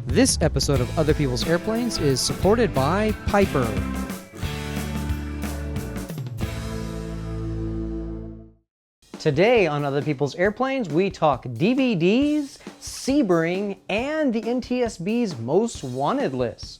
This episode of Other People's Airplanes is supported by Piper. Today on Other People's Airplanes, we talk DVDs, Sebring, and the NTSB's Most Wanted list.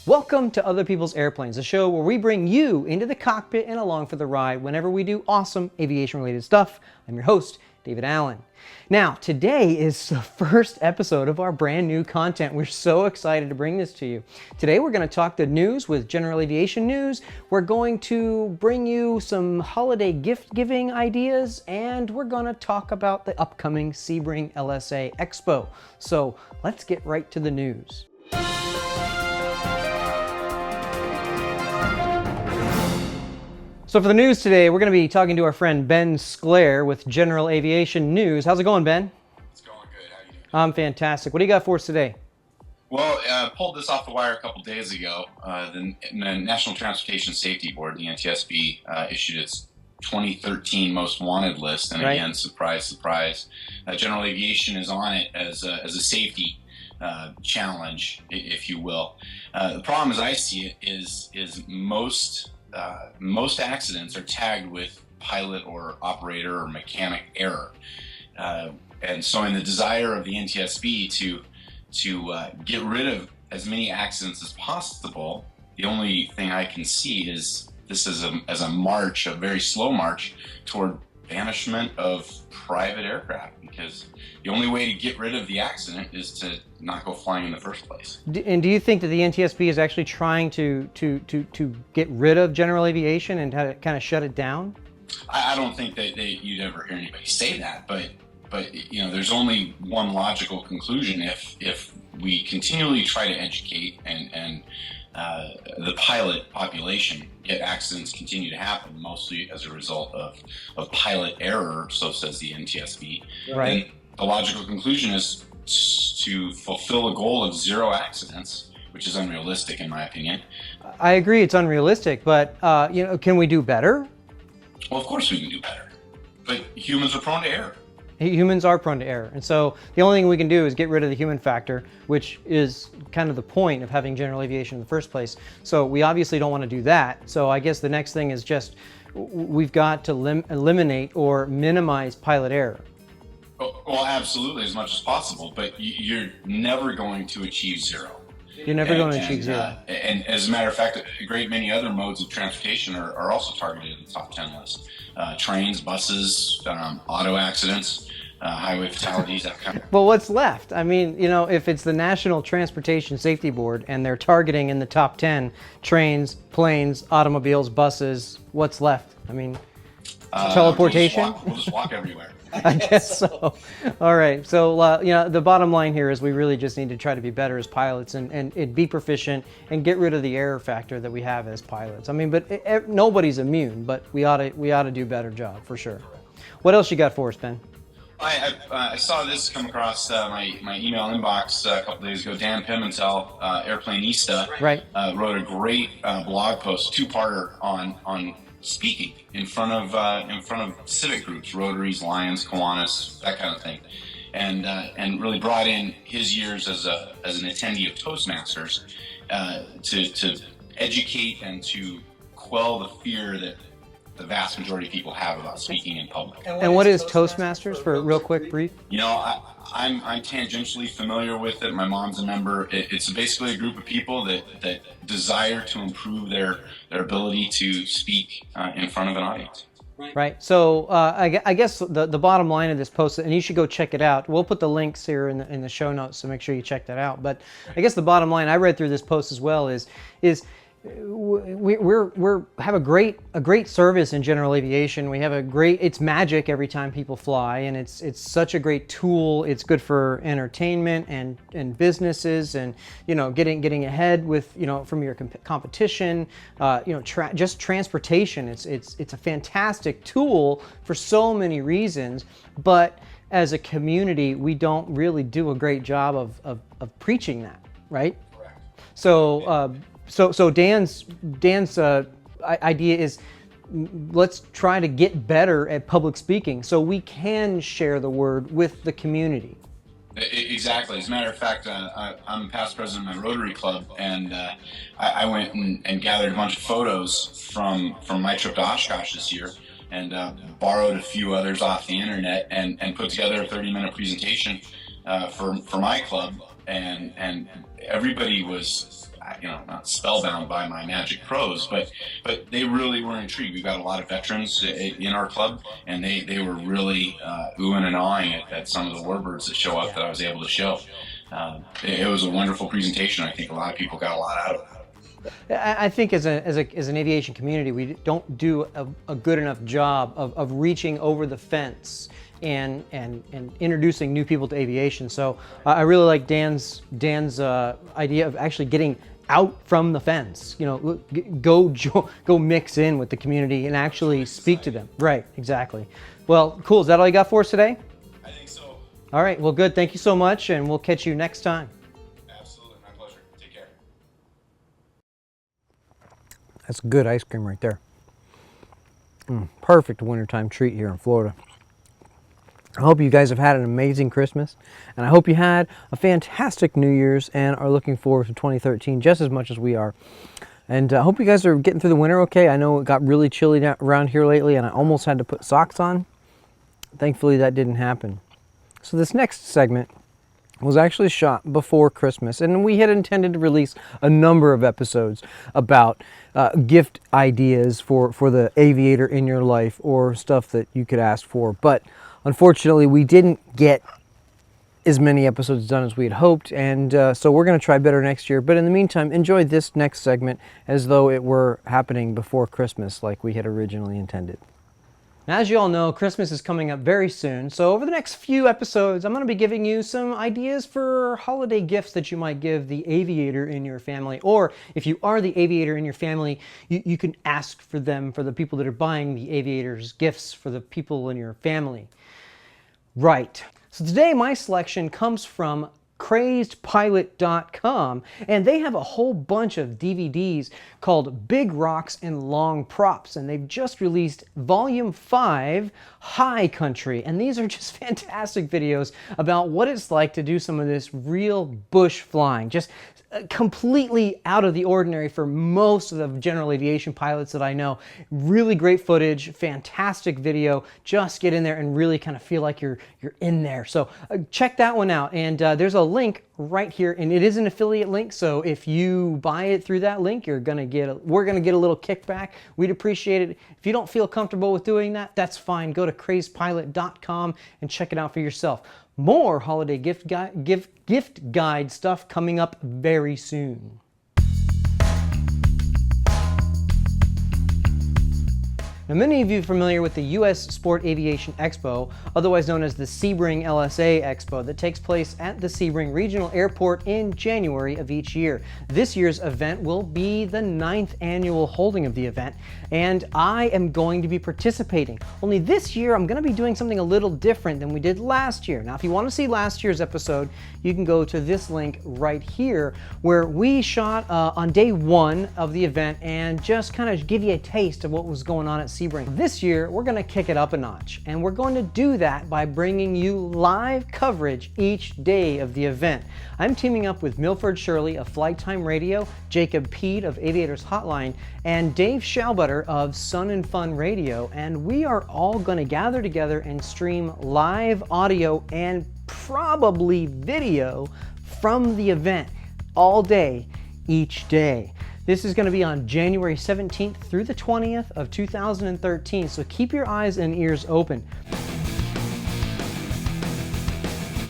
Welcome to Other People's Airplanes, a show where we bring you into the cockpit and along for the ride whenever we do awesome aviation-related stuff. I'm your host, David Allen. Now, today is the first episode of our brand new content. We're so excited to bring this to you. Today, we're going to talk the news with General Aviation News. We're going to bring you some holiday gift-giving ideas, and we're going to talk about the upcoming Sebring LSA Expo. So let's get right to the news. So for the news today, we're going to be talking to our friend Ben Sclair with General Aviation News. How's it going, Ben? It's going good. How are you doing? I'm fantastic. What do you got for us today? Well, pulled this off the wire a couple days ago. The National Transportation Safety Board, the NTSB, issued its 2013 Most Wanted list. And again, surprise, surprise, General Aviation is on it as a safety challenge, if you will. The problem, as I see it, is most accidents are tagged with pilot or operator or mechanic error. And so in the desire of the NTSB to get rid of as many accidents as possible, the only thing I can see is this as a march, a very slow march toward banishment of private aircraft, because the only way to get rid of the accident is to not go flying in the first place. And do you think that the NTSB is actually trying to get rid of general aviation and kind of shut it down? I don't think that you'd ever hear anybody say that, but you know, there's only one logical conclusion. If we continually try to educate and the pilot population, yet accidents continue to happen, mostly as a result of pilot error, so says the NTSB, right, then the logical conclusion is to fulfill a goal of zero accidents, which is unrealistic in my opinion. I agree it's unrealistic, but you know, can we do better? Well, of course we can do better, but humans are prone to error. Humans are prone to error, and so the only thing we can do is get rid of the human factor, which is kind of the point of having general aviation in the first place. So we obviously don't want to do that. So I guess the next thing is just we've got to eliminate or minimize pilot error. Well, absolutely, as much as possible, but you're never going to achieve zero. You're never going to achieve zero. And as a matter of fact, a great many other modes of transportation are also targeted in the top 10 list. Trains, buses, auto accidents, highway fatalities, that kind of. Well, what's left? I mean, you know, if it's the National Transportation Safety Board and they're targeting in the top 10 trains, planes, automobiles, buses, what's left? I mean, teleportation? We'll just walk everywhere. I guess so. All right. So, you know, the bottom line here is we really just need to try to be better as pilots and be proficient and get rid of the error factor that we have as pilots. I mean, but nobody's immune, but we ought to do a better job for sure. What else you got for us, Ben? I saw this come across my email inbox a couple days ago. Dan Pimentel, Airplaneista, wrote a great blog post, two-parter on speaking in front of civic groups, Rotaries, Lions, Kiwanis, that kind of thing, and really brought in his years as an attendee of Toastmasters to educate and to quell the fear that the vast majority of people have about speaking in public. And what is Toastmasters, for a real quick brief? You know, I'm tangentially familiar with it. My mom's a member. It's basically a group of people that desire to improve their ability to speak in front of an audience. Right. So I guess the bottom line of this post, and you should go check it out. We'll put the links here in the show notes, so make sure you check that out. But I guess the bottom line, I read through this post as well, is we have a great service in general aviation. We have it's magic every time people fly, and it's such a great tool. It's good for entertainment and businesses, and getting ahead with from your competition. Just transportation. It's a fantastic tool for so many reasons, but as a community, we don't really do a great job of preaching that, right? Correct. So Dan's idea is, let's try to get better at public speaking so we can share the word with the community. Exactly. As a matter of fact, I'm past president of my Rotary Club, and I went and gathered a bunch of photos from my trip to Oshkosh this year, and borrowed a few others off the internet, and put together a 30-minute presentation for my club, and everybody was not spellbound by my magic prose, but they really were intrigued. We've got a lot of veterans in our club, and they were really oohing and awing at some of the warbirds that show up that I was able to show. It was a wonderful presentation. I think a lot of people got a lot out of it. I think as an aviation community, we don't do a good enough job of reaching over the fence and introducing new people to aviation. So I really like Dan's idea of actually getting out from the fence. Go mix in with the community and actually speak to them. Right, exactly. Well, cool. Is that all you got for us today? I think so. All right. Well, good. Thank you so much, and we'll catch you next time. Absolutely, my pleasure. Take care. That's good ice cream right there. Perfect wintertime treat here in Florida. I hope you guys have had an amazing Christmas, and I hope you had a fantastic New Year's and are looking forward to 2013 just as much as we are. And I hope you guys are getting through the winter okay. I know it got really chilly around here lately, and I almost had to put socks on. Thankfully, that didn't happen. So this next segment was actually shot before Christmas, and we had intended to release a number of episodes about gift ideas for the aviator in your life, or stuff that you could ask for. But unfortunately, we didn't get as many episodes done as we had hoped, and so we're going to try better next year. But in the meantime, enjoy this next segment as though it were happening before Christmas like we had originally intended. Now, as you all know, Christmas is coming up very soon, so over the next few episodes, I'm going to be giving you some ideas for holiday gifts that you might give the aviator in your family, or if you are the aviator in your family, you can ask for them, for the people that are buying the aviator's gifts for the people in your family. Right. So today my selection comes from crazedpilot.com, and they have a whole bunch of DVDs called Big Rocks and Long Props, and they've just released Volume 5, High Country, and these are just fantastic videos about what it's like to do some of this real bush flying, just completely out of the ordinary for most of the general aviation pilots that I know. Really great footage, fantastic video. Just get in there and really kind of feel like you're in there. So check that one out, and there's a link right here, and it is an affiliate link, so if you buy it through that link, we're gonna get a little kickback. We'd appreciate it. If you don't feel comfortable with doing that, that's fine. Go to crazedpilot.com and check it out for yourself. More holiday gift guide stuff coming up very soon. Now, many of you are familiar with the U.S. Sport Aviation Expo, otherwise known as the Sebring LSA Expo, that takes place at the Sebring Regional Airport in January of each year. This year's event will be the 9th annual holding of the event, and I am going to be participating. Only this year, I'm going to be doing something a little different than we did last year. Now, if you want to see last year's episode, you can go to this link right here, where we shot on day 1 of the event and just kind of give you a taste of what was going on at Sebring. This year, we're going to kick it up a notch, and we're going to do that by bringing you live coverage each day of the event. I'm teaming up with Milford Shirley of Flight Time Radio, Jacob Peed of Aviators Hotline, and Dave Schaubutter of Sun and Fun Radio, and we are all going to gather together and stream live audio and probably video from the event all day, each day. This is going to be on January 17th through the 20th of 2013, so keep your eyes and ears open.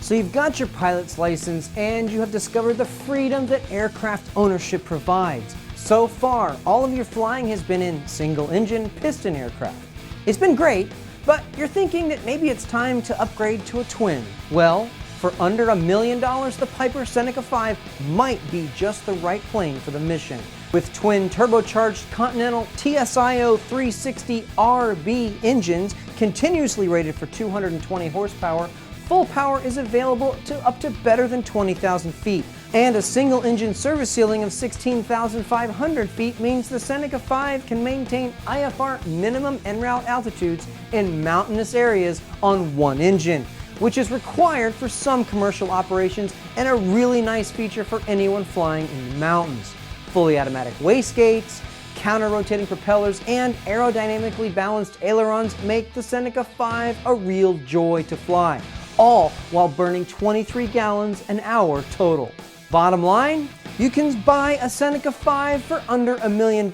So you've got your pilot's license and you have discovered the freedom that aircraft ownership provides. So far, all of your flying has been in single-engine piston aircraft. It's been great, but you're thinking that maybe it's time to upgrade to a twin. Well, for under $1 million, the Piper Seneca 5 might be just the right plane for the mission. With twin turbocharged Continental TSIO 360RB engines, continuously rated for 220 horsepower, full power is available to up to better than 20,000 feet. And a single engine service ceiling of 16,500 feet means the Seneca 5 can maintain IFR minimum en route altitudes in mountainous areas on one engine, which is required for some commercial operations and a really nice feature for anyone flying in the mountains. Fully automatic wastegates, counter-rotating propellers, and aerodynamically balanced ailerons make the Seneca 5 a real joy to fly, all while burning 23 gallons an hour total. Bottom line, you can buy a Seneca 5 for under $1 million,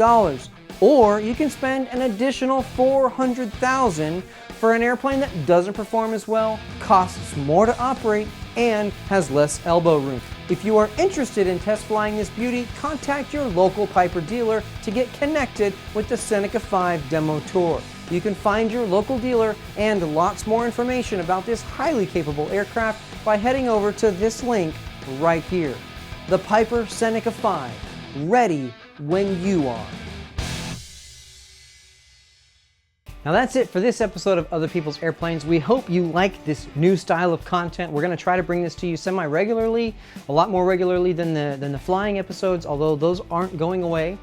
or you can spend an additional $400,000 for an airplane that doesn't perform as well, costs more to operate, and has less elbow room. If you are interested in test flying this beauty, contact your local Piper dealer to get connected with the Seneca 5 demo tour. You can find your local dealer and lots more information about this highly capable aircraft by heading over to this link right here. The Piper Seneca 5, ready when you are. Now that's it for this episode of Other People's Airplanes. We hope you like this new style of content. We're going to try to bring this to you semi-regularly, a lot more regularly than the flying episodes, although those aren't going away.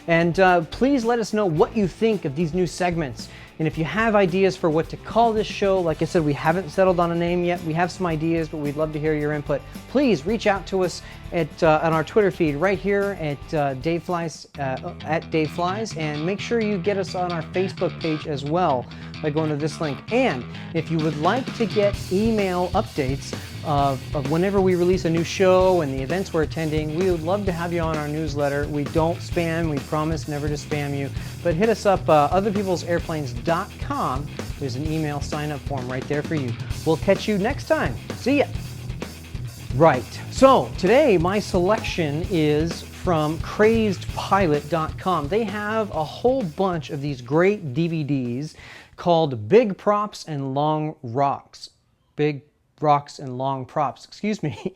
And please let us know what you think of these new segments. And if you have ideas for what to call this show, like I said, we haven't settled on a name yet. We have some ideas, but we'd love to hear your input. Please reach out to us on our Twitter feed right here at Dave Flies, and make sure you get us on our Facebook page as well by going to this link. And if you would like to get email updates of whenever we release a new show and the events we're attending, we would love to have you on our newsletter. We don't spam, we promise never to spam you, but hit us up, otherpeoplesairplanes.com. There's an email sign-up form right there for you. We'll catch you next time. See ya. Right, so today my selection is from crazedpilot.com. They have a whole bunch of these great DVDs called Big Props and Long Rocks. Big Rocks and Long Props, excuse me.